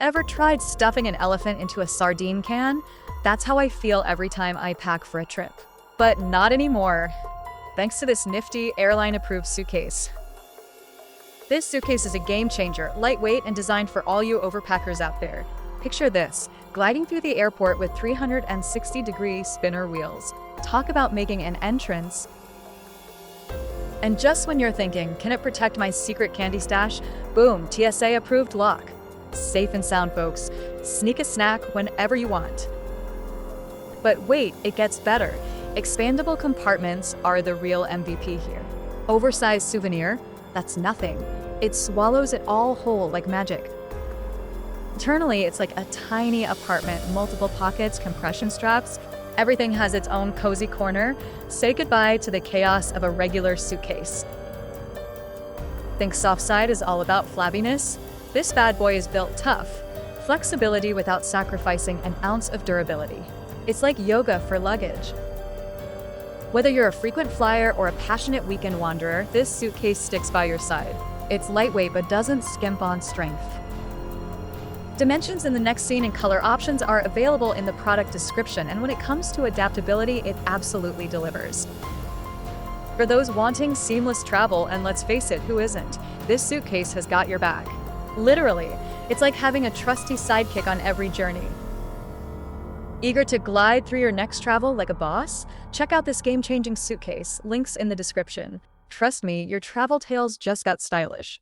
Ever tried stuffing an elephant into a sardine can? That's how I feel every time I pack for a trip. But not anymore, thanks to this nifty airline-approved suitcase. This suitcase is a game changer, lightweight and designed for all you overpackers out there. Picture this, gliding through the airport with 360-degree spinner wheels. Talk about making an entrance. And just when you're thinking, can it protect my secret candy stash? Boom, TSA-approved lock. Safe and sound, folks. Sneak a snack whenever you want. But wait, it gets better. Expandable compartments are the real MVP here. Oversized souvenir? That's nothing. It swallows it all whole like magic. Internally, it's like a tiny apartment, multiple pockets, compression straps. Everything has its own cozy corner. Say goodbye to the chaos of a regular suitcase. Think Softside is all about flabbiness? This bad boy is built tough. Flexibility without sacrificing an ounce of durability. It's like yoga for luggage. Whether you're a frequent flyer or a passionate weekend wanderer, this suitcase sticks by your side. It's lightweight but doesn't skimp on strength. Dimensions in the next scene and color options are available in the product description, and when it comes to adaptability, it absolutely delivers. For those wanting seamless travel, and let's face it, who isn't? This suitcase has got your back. Literally, it's like having a trusty sidekick on every journey. Eager to glide through your next travel like a boss? Check out this game-changing suitcase, links in the description. Trust me, your travel tales just got stylish.